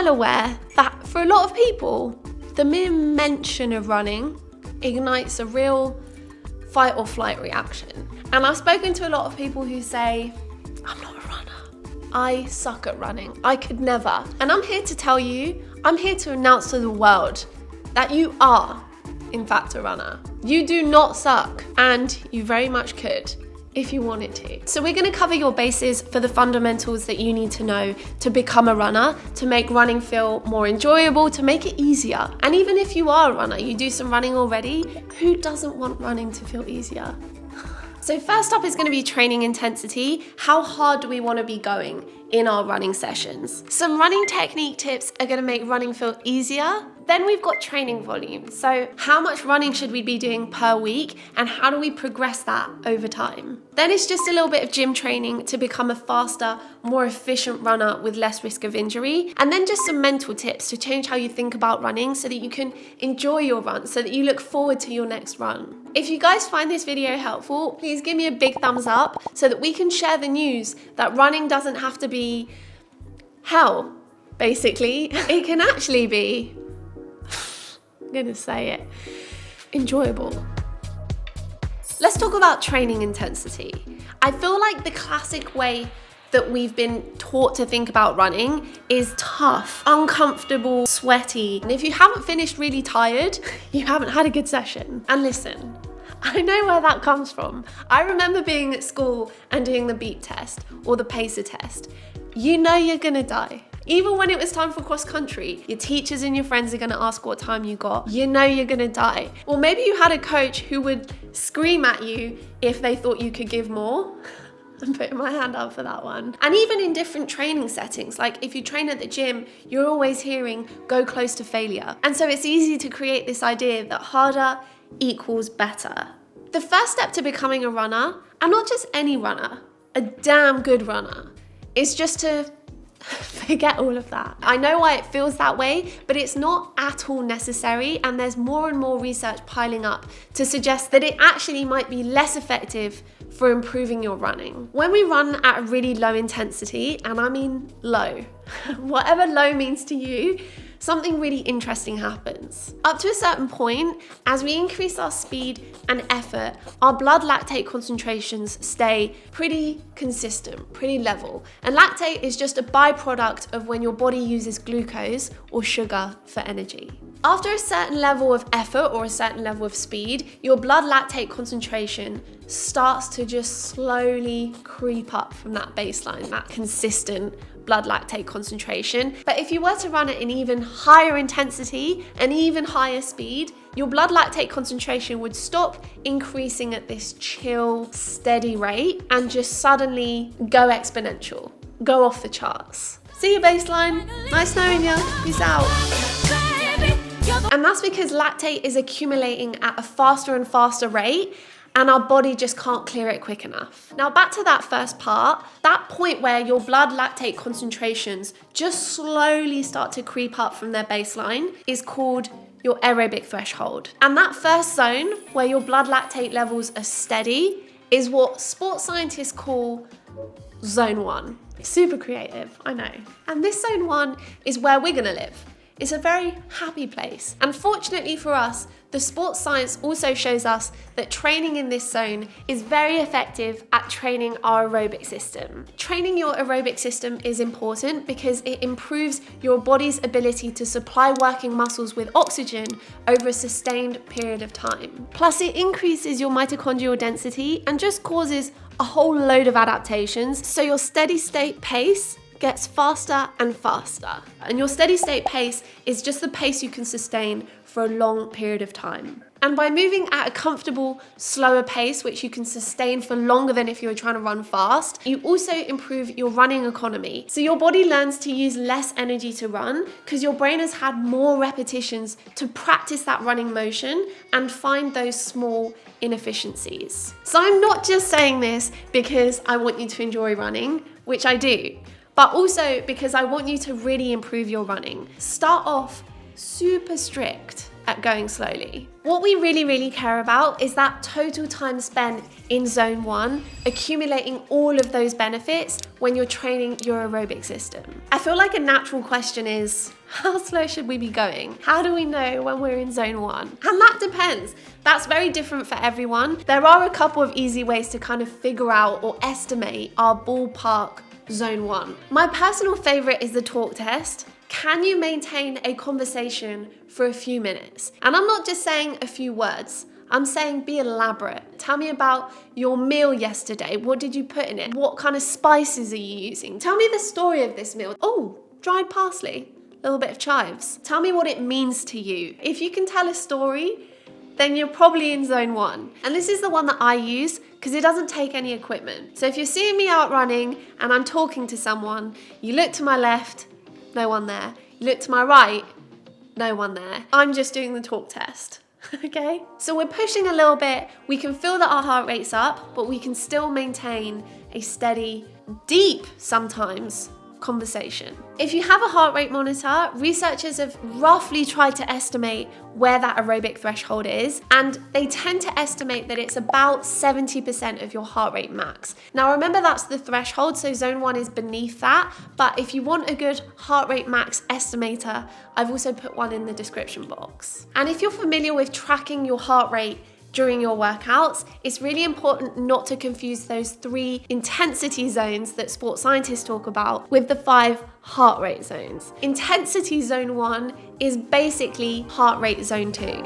well aware that for a lot of people, the mere mention of running ignites a real fight or flight reaction. And I've spoken to a lot of people who say, I'm not a runner. I suck at running. I could never. And I'm here to tell you, I'm here to announce to the world that you are, in fact, a runner. You do not suck, and you very much could if you wanted to. So we're going to cover your bases for the fundamentals that you need to know to become a runner, to make running feel more enjoyable, to make it easier. And even if you are a runner, you do some running already, who doesn't want running to feel easier? So first up is going to be training intensity. How hard do we want to be going in our running sessions? Some running technique tips are going to make running feel easier. Then we've got training volume. So how much running should we be doing per week, and how do we progress that over time? Then it's just a little bit of gym training to become a faster, more efficient runner with less risk of injury. And then just some mental tips to change how you think about running so that you can enjoy your run, so that you look forward to your next run. If you guys find this video helpful, please give me a big thumbs up so that we can share the news that running doesn't have to be hell, basically. It can actually be, I'm gonna say it, enjoyable. Let's talk about training intensity. I feel like the classic way that we've been taught to think about running is tough, uncomfortable, sweaty. And if you haven't finished really tired, you haven't had a good session. And listen, I know where that comes from. I remember being at school and doing the beep test or the pacer test. You know you're gonna die. Even when it was time for cross country, your teachers and your friends are gonna ask what time you got. You know you're gonna die. Or maybe you had a coach who would scream at you if they thought you could give more. I'm putting my hand up for that one. And even in different training settings, like if you train at the gym, you're always hearing, go close to failure. And so it's easy to create this idea that harder equals better. The first step to becoming a runner, and not just any runner, a damn good runner, is just to forget all of that. I know why it feels that way, but it's not at all necessary, and there's more and more research piling up to suggest that it actually might be less effective for improving your running. When we run at a really low intensity, and I mean low, whatever low means to you, something really interesting happens. Up to a certain point, as we increase our speed and effort, our blood lactate concentrations stay pretty consistent, pretty level. And lactate is just a byproduct of when your body uses glucose or sugar for energy. After a certain level of effort or a certain level of speed, your blood lactate concentration starts to just slowly creep up from that baseline, that consistent blood lactate concentration. But if you were to run at an even higher intensity and even higher speed, your blood lactate concentration would stop increasing at this chill, steady rate and just suddenly go exponential, go off the charts. See you, baseline. Nice knowing you. Peace out. And that's because lactate is accumulating at a faster and faster rate, and our body just can't clear it quick enough. Now back to that first part, that point where your blood lactate concentrations just slowly start to creep up from their baseline is called your aerobic threshold. And that first zone where your blood lactate levels are steady is what sports scientists call zone 1. Super creative, I know. And this zone 1 is where we're gonna live. It's a very happy place. And fortunately for us, the sports science also shows us that training in this zone is very effective at training our aerobic system. Training your aerobic system is important because it improves your body's ability to supply working muscles with oxygen over a sustained period of time. Plus, it increases your mitochondrial density and just causes a whole load of adaptations, so your steady state pace gets faster and faster. And your steady state pace is just the pace you can sustain for a long period of time. And by moving at a comfortable, slower pace, which you can sustain for longer than if you were trying to run fast, you also improve your running economy. So your body learns to use less energy to run because your brain has had more repetitions to practice that running motion and find those small inefficiencies. So I'm not just saying this because I want you to enjoy running, which I do, but also because I want you to really improve your running. Start off super strict at going slowly. What we really care about is that total time spent in zone 1, accumulating all of those benefits when you're training your aerobic system. I feel like a natural question is, how slow should we be going? How do we know when we're in zone 1? And that depends. That's very different for everyone. There are a couple of easy ways to kind of figure out or estimate our ballpark zone 1. My personal favorite is the talk test. Can you maintain a conversation for a few minutes? And I'm not just saying a few words. I'm saying be elaborate. Tell me about your meal yesterday. What did you put in it? What kind of spices are you using? Tell me the story of this meal. Oh, dried parsley, a little bit of chives. Tell me what it means to you. If you can tell a story, then you're probably in zone 1. And this is the one that I use because it doesn't take any equipment. So if you're seeing me out running and I'm talking to someone, you look to my left, no one there. You look to my right, no one there. I'm just doing the talk test, okay? So we're pushing a little bit. We can feel that our heart rate's up, but we can still maintain a steady, deep sometimes, conversation. If you have a heart rate monitor, researchers have roughly tried to estimate where that aerobic threshold is, and they tend to estimate that it's about 70% of your heart rate max. Now remember, that's the threshold, so zone 1 is beneath that, but if you want a good heart rate max estimator, I've also put one in the description box. And if you're familiar with tracking your heart rate during your workouts, it's really important not to confuse those 3 intensity zones that sports scientists talk about with the 5 heart rate zones. Intensity zone 1 is basically heart rate zone 2.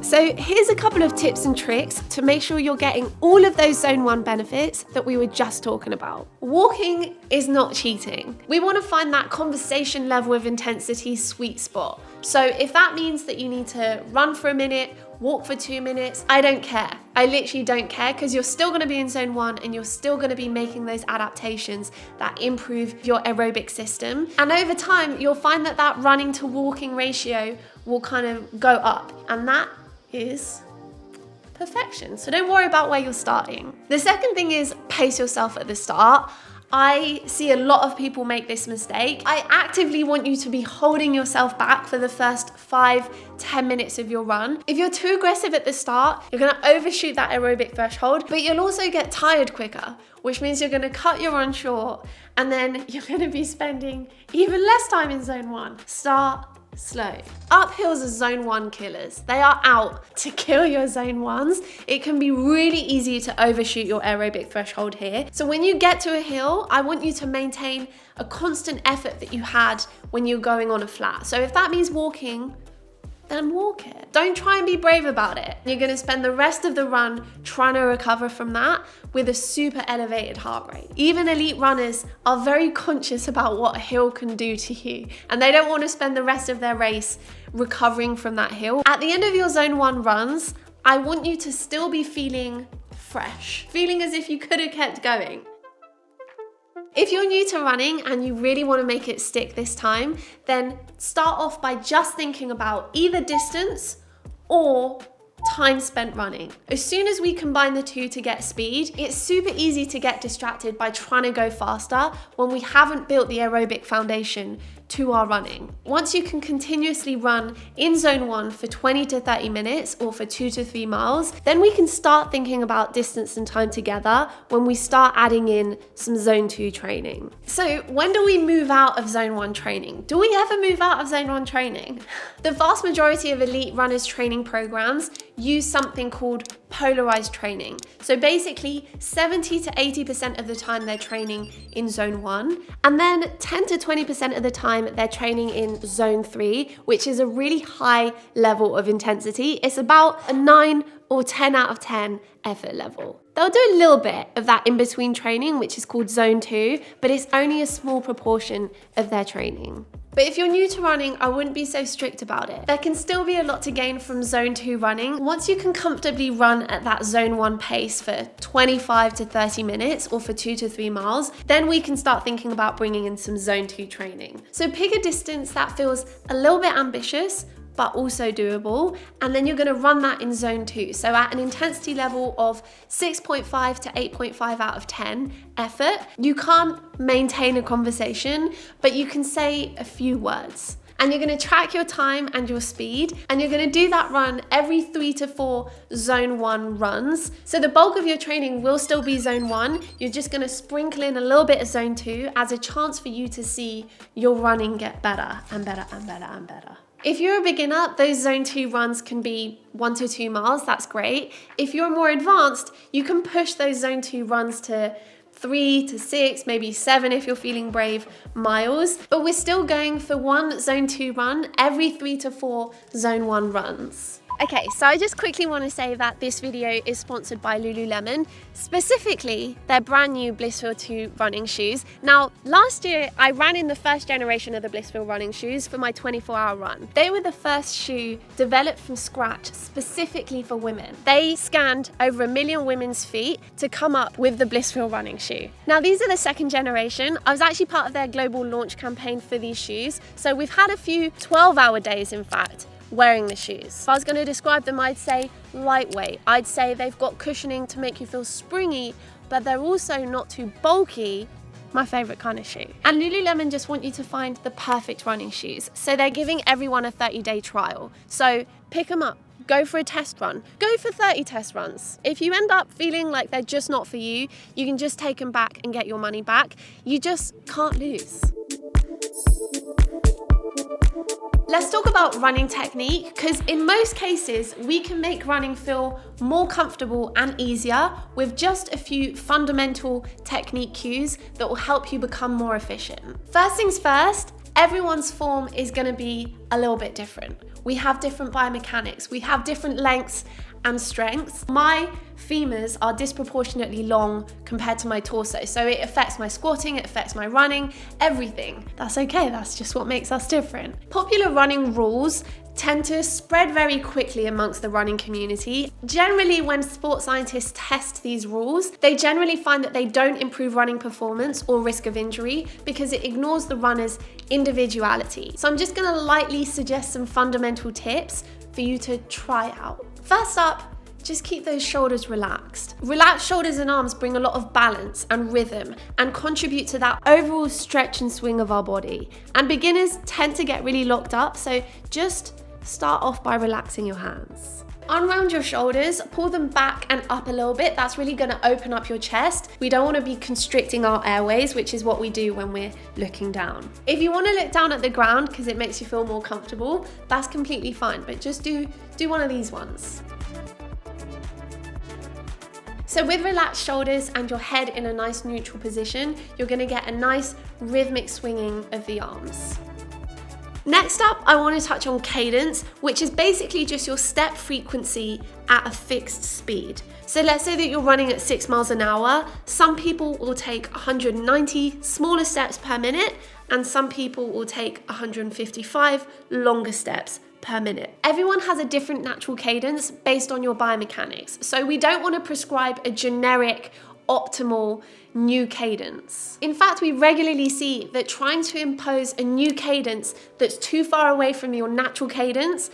So here's a couple of tips and tricks to make sure you're getting all of those zone 1 benefits that we were just talking about. Walking is not cheating. We want to find that conversation level of intensity sweet spot. So if that means that you need to run for a minute, walk for 2 minutes, I don't care. I literally don't care, because you're still going to be in zone 1 and you're still going to be making those adaptations that improve your aerobic system. And over time, you'll find that that running to walking ratio will kind of go up, and that is perfection. So don't worry about where you're starting. The second thing is pace yourself at the start. I see a lot of people make this mistake. I actively want you to be holding yourself back for the first 5-10 minutes of your run. If you're too aggressive at the start, you're gonna overshoot that aerobic threshold, but you'll also get tired quicker, which means you're gonna cut your run short, and then you're gonna be spending even less time in zone 1. Start slow. Uphills are zone 1 killers. They are out to kill your zone 1s. It can be really easy to overshoot your aerobic threshold here. So when you get to a hill, I want you to maintain a constant effort that you had when you're going on a flat. So if that means walking, then walk it. Don't try and be brave about it. You're gonna spend the rest of the run trying to recover from that with a super elevated heart rate. Even elite runners are very conscious about what a hill can do to you, and they don't want to spend the rest of their race recovering from that hill. At the end of your zone 1 runs, I want you to still be feeling fresh, feeling as if you could have kept going. If you're new to running and you really want to make it stick this time, then start off by just thinking about either distance or time spent running. As soon as we combine the two to get speed, it's super easy to get distracted by trying to go faster when we haven't built the aerobic foundation to our running. Once you can continuously run in zone 1 for 20 to 30 minutes or for 2 to 3 miles, then we can start thinking about distance and time together when we start adding in some zone 2 training. So when do we move out of zone 1 training? Do we ever move out of zone 1 training? The vast majority of elite runners training programs use something called polarized training. So basically 70 to 80% of the time they're training in zone 1, and then 10 to 20% of the time they're training in zone 3, which is a really high level of intensity. It's about a 9 or 10 out of 10 effort level. They'll do a little bit of that in between training, which is called zone 2, but it's only a small proportion of their training. But if you're new to running, I wouldn't be so strict about it. There can still be a lot to gain from zone 2 running. Once you can comfortably run at that zone 1 pace for 25 to 30 minutes or for 2 to 3 miles, then we can start thinking about bringing in some zone 2 training. So pick a distance that feels a little bit ambitious, but also doable, and then you're gonna run that in zone 2. So at an intensity level of 6.5 to 8.5 out of 10 effort, you can't maintain a conversation, but you can say a few words. and you're gonna track your time and your speed, and you're gonna do that run every 3 to 4 zone 1 runs. So the bulk of your training will still be zone 1. You're just gonna sprinkle in a little bit of zone 2 as a chance for you to see your running get better and better and better and better. If you're a beginner, those zone 2 runs can be 1 to 2 miles, that's great. If you're more advanced, you can push those zone 2 runs to 3 to 6, maybe 7 if you're feeling brave, miles. But we're still going for 1 zone 2 run every 3 to 4 zone 1 runs. Okay, so I just quickly want to say that this video is sponsored by Lululemon, specifically their brand new Blissfeel 2 running shoes. Now, last year I ran in the first generation of the Blissfeel running shoes for my 24-hour run. They were the first shoe developed from scratch specifically for women. They scanned over 1 million women's feet to come up with the Blissfeel running shoe. Now, these are the second generation. I was actually part of their global launch campaign for these shoes. So we've had a few 12-hour days, in fact, wearing the shoes. If I was going to describe them, I'd say lightweight. I'd say they've got cushioning to make you feel springy, but they're also not too bulky. My favorite kind of shoe. And Lululemon just want you to find the perfect running shoes. So they're giving everyone a 30-day trial. So pick them up, go for a test run, go for 30 test runs. If you end up feeling like they're just not for you, you can just take them back and get your money back. You just can't lose. Let's talk about running technique, because in most cases, we can make running feel more comfortable and easier with just a few fundamental technique cues that will help you become more efficient. First things first, everyone's form is going to be a little bit different. We have different biomechanics, we have different lengths and strengths. My femurs are disproportionately long compared to my torso, so it affects my squatting, it affects my running, everything. That's okay, that's just what makes us different. Popular running rules tend to spread very quickly amongst the running community. Generally, when sports scientists test these rules, they generally find that they don't improve running performance or risk of injury because it ignores the runner's individuality. So I'm just gonna lightly suggest some fundamental tips for you to try out. First up, just keep those shoulders relaxed. Relaxed shoulders and arms bring a lot of balance and rhythm and contribute to that overall stretch and swing of our body. And beginners tend to get really locked up, so just start off by relaxing your hands. Unround your shoulders, pull them back and up a little bit. That's really gonna open up your chest. We don't wanna be constricting our airways, which is what we do when we're looking down. If you wanna look down at the ground because it makes you feel more comfortable, that's completely fine, but just do one of these ones. So with relaxed shoulders and your head in a nice neutral position, you're gonna get a nice rhythmic swinging of the arms. Next up, I want to touch on cadence, which is basically just your step frequency at a fixed speed. So let's say that you're running at 6 miles an hour. Some people will take 190 smaller steps per minute, and some people will take 155 longer steps per minute. Everyone has a different natural cadence based on your biomechanics. So we don't want to prescribe a generic, optimal new cadence. In fact, we regularly see that trying to impose a new cadence that's too far away from your natural cadence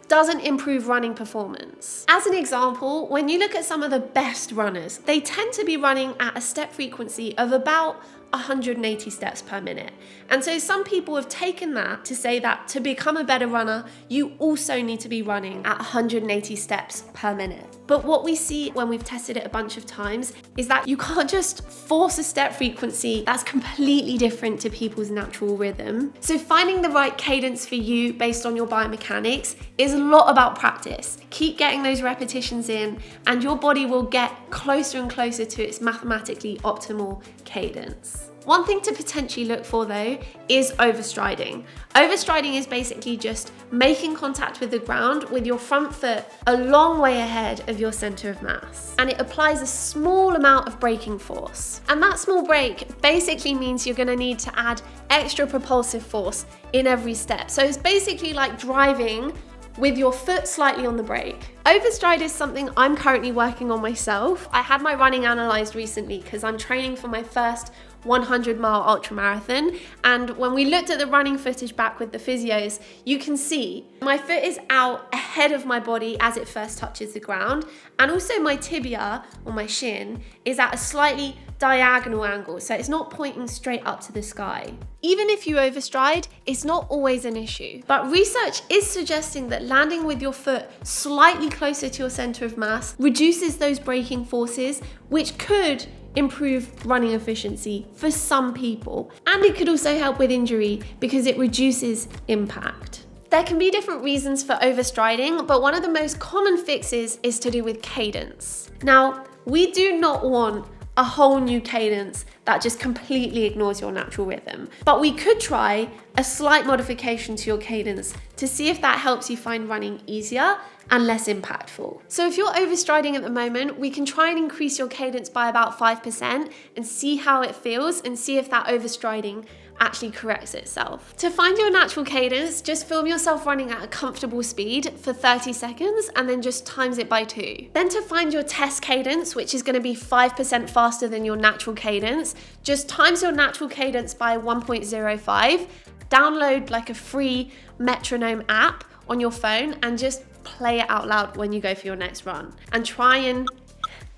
doesn't improve running performance. As an example, when you look at some of the best runners, they tend to be running at a step frequency of about 180 steps per minute. And so some people have taken that to say that to become a better runner, you also need to be running at 180 steps per minute. But what we see when we've tested it a bunch of times is that you can't just force a step frequency that's completely different to people's natural rhythm. So finding the right cadence for you based on your biomechanics is a lot about practice. Keep getting those repetitions in and your body will get closer and closer to its mathematically optimal cadence. One thing to potentially look for though is overstriding. Overstriding is basically just making contact with the ground with your front foot a long way ahead of your center of mass. And it applies a small amount of braking force. And that small brake basically means you're gonna need to add extra propulsive force in every step. So it's basically like driving with your foot slightly on the brake. Overstride is something I'm currently working on myself. I had my running analyzed recently because I'm training for my first 100-mile ultramarathon. And when we looked at the running footage back with the physios, you can see my foot is out ahead of my body as it first touches the ground. And also my tibia, or my shin, is at a slightly diagonal angle, so it's not pointing straight up to the sky. Even if you overstride, it's not always an issue. But research is suggesting that landing with your foot slightly closer to your center of mass reduces those braking forces, which could improve running efficiency for some people. And it could also help with injury because it reduces impact. There can be different reasons for overstriding, but one of the most common fixes is to do with cadence. Now, we do not want a whole new cadence that just completely ignores your natural rhythm. But we could try a slight modification to your cadence to see if that helps you find running easier and less impactful. So if you're overstriding at the moment, we can try and increase your cadence by about 5% and see how it feels and see if that overstriding actually corrects itself. To find your natural cadence, just film yourself running at a comfortable speed for 30 seconds and then just times it by 2. Then to find your test cadence, which is going to be 5% faster than your natural cadence, just times your natural cadence by 1.05, download like a free metronome app on your phone and just play it out loud when you go for your next run. And try and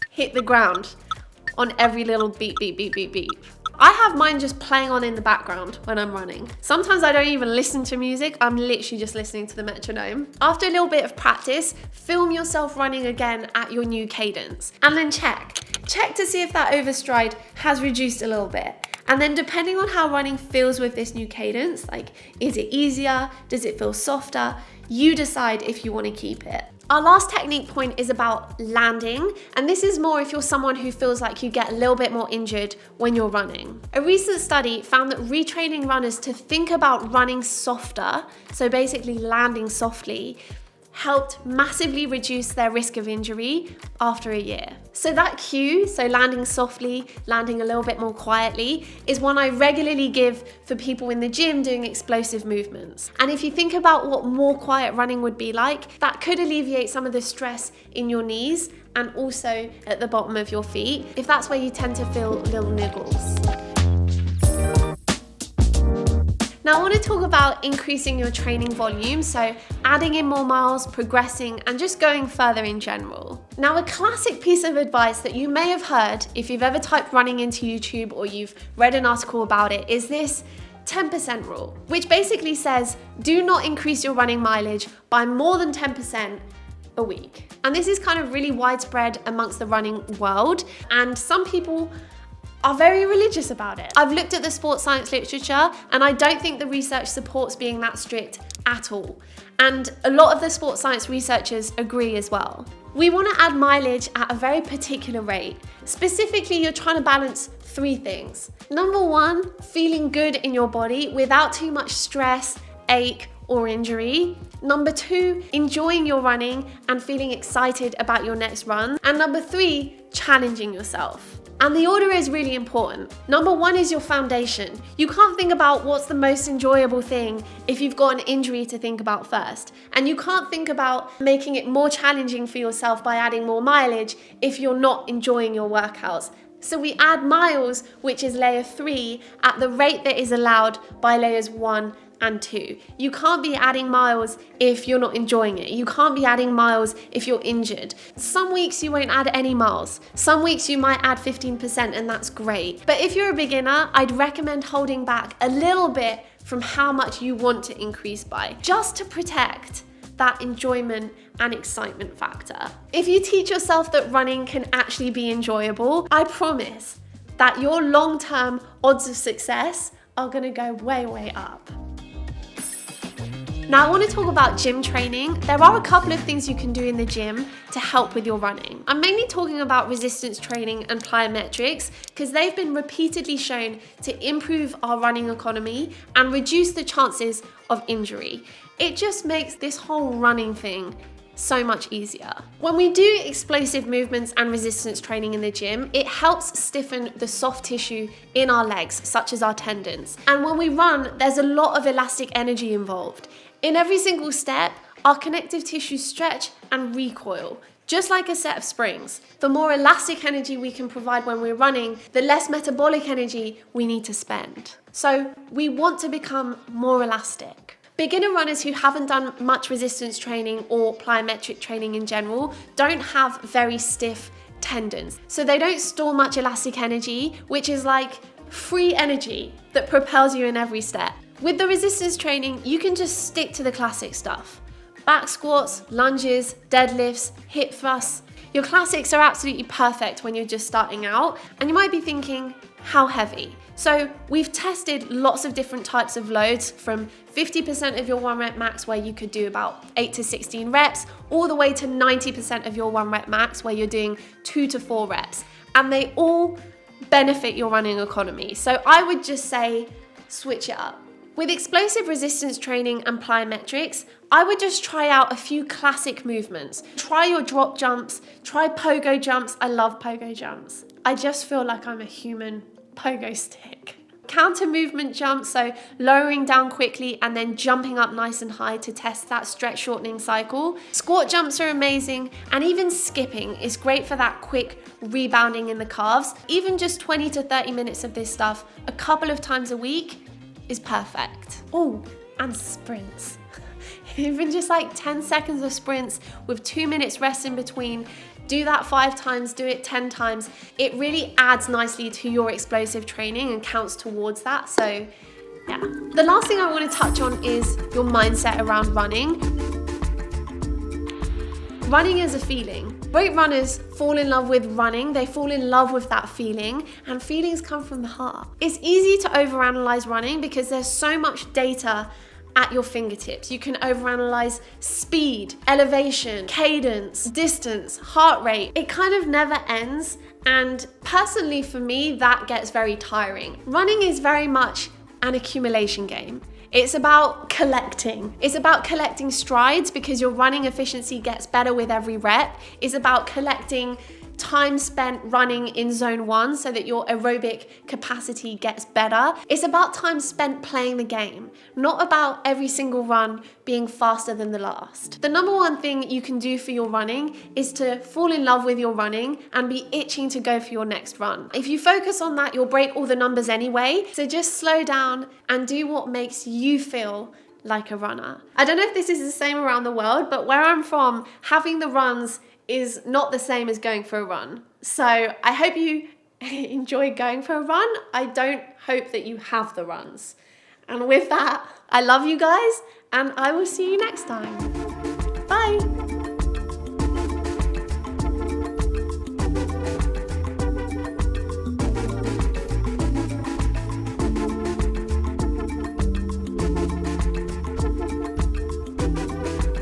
hit the ground on every little beep, beep, beep, beep, beep. I have mine just playing on in the background when I'm running. Sometimes I don't even listen to music, I'm literally just listening to the metronome. After a little bit of practice, film yourself running again at your new cadence. And then check to see if that overstride has reduced a little bit. And then depending on how running feels with this new cadence, like is it easier, does it feel softer, you decide if you want to keep it. Our last technique point is about landing, and this is more if you're someone who feels like you get a little bit more injured when you're running. A recent study found that retraining runners to think about running softer, so basically landing softly, helped massively reduce their risk of injury after a year. So that cue, so landing softly, landing a little bit more quietly, is one I regularly give for people in the gym doing explosive movements. And if you think about what more quiet running would be like, that could alleviate some of the stress in your knees and also at the bottom of your feet, if that's where you tend to feel little niggles. Now I want to talk about increasing your training volume, so adding in more miles, progressing, and just going further in general. Now a classic piece of advice that you may have heard if you've ever typed running into YouTube or you've read an article about it is this 10% rule, which basically says do not increase your running mileage by more than 10% a week. And this is kind of really widespread amongst the running world, and some people are very religious about it. I've looked at the sports science literature and I don't think the research supports being that strict at all. And a lot of the sports science researchers agree as well. We want to add mileage at a very particular rate. Specifically, you're trying to balance 3 things. Number 1, feeling good in your body without too much stress, ache, or injury. Number 2, enjoying your running and feeling excited about your next run. And number 3, challenging yourself. And the order is really important. Number 1 is your foundation. You can't think about what's the most enjoyable thing if you've got an injury to think about first. And you can't think about making it more challenging for yourself by adding more mileage if you're not enjoying your workouts. So we add miles, which is layer 3, at the rate that is allowed by layers 1 and 2. You can't be adding miles if you're not enjoying it. You can't be adding miles if you're injured. Some weeks you won't add any miles. Some weeks you might add 15% and that's great. But if you're a beginner, I'd recommend holding back a little bit from how much you want to increase by, just to protect that enjoyment and excitement factor. If you teach yourself that running can actually be enjoyable, I promise that your long-term odds of success are gonna go way, way up. Now I want to talk about gym training. There are a couple of things you can do in the gym to help with your running. I'm mainly talking about resistance training and plyometrics because they've been repeatedly shown to improve our running economy and reduce the chances of injury. It just makes this whole running thing so much easier. When we do explosive movements and resistance training in the gym, it helps stiffen the soft tissue in our legs, such as our tendons. And when we run, there's a lot of elastic energy involved. In every single step, our connective tissues stretch and recoil, Just like a set of springs, the more elastic energy we can provide when we're running, the less metabolic energy we need to spend. So we want to become more elastic. Beginner runners who haven't done much resistance training or plyometric training in general don't have very stiff tendons. So they don't store much elastic energy, which is like free energy that propels you in every step. With the resistance training, you can just stick to the classic stuff. Back squats, lunges, deadlifts, hip thrusts. Your classics are absolutely perfect when you're just starting out, and you might be thinking, how heavy? So we've tested lots of different types of loads, from 50% of your 1 rep max where you could do about 8 to 16 reps, all the way to 90% of your 1 rep max where you're doing 2 to 4 reps. And they all benefit your running economy. So I would just say, switch it up. With explosive resistance training and plyometrics, I would just try out a few classic movements. Try your drop jumps, try pogo jumps. I love pogo jumps. I just feel like I'm a human pogo stick. Counter movement jumps, so lowering down quickly and then jumping up nice and high to test that stretch shortening cycle. Squat jumps are amazing, and even skipping is great for that quick rebounding in the calves. Even just 20 to 30 minutes of this stuff a couple of times a week is perfect. Oh, and sprints. Even just like 10 seconds of sprints with 2 minutes rest in between. Do that 5 times, do it 10 times. It really adds nicely to your explosive training and counts towards that. So yeah. The last thing I want to touch on is your mindset around running. Running is a feeling. Great runners fall in love with running. They fall in love with that feeling, and feelings come from the heart. It's easy to overanalyze running because there's so much data at your fingertips. You can overanalyze speed, elevation, cadence, distance, heart rate. It kind of never ends, and personally for me, that gets very tiring. Running is very much an accumulation game. It's about collecting. It's about collecting strides because your running efficiency gets better with every rep. It's about collecting time spent running in zone 1 so that your aerobic capacity gets better. It's about time spent playing the game, not about every single run being faster than the last. The number one thing you can do for your running is to fall in love with your running and be itching to go for your next run. If you focus on that, you'll break all the numbers anyway. So just slow down and do what makes you feel like a runner. I don't know if this is the same around the world, but where I'm from, having the runs is not the same as going for a run. So I hope you enjoy going for a run. I don't hope that you have the runs. And with that, I love you guys, and I will see you next time. Bye.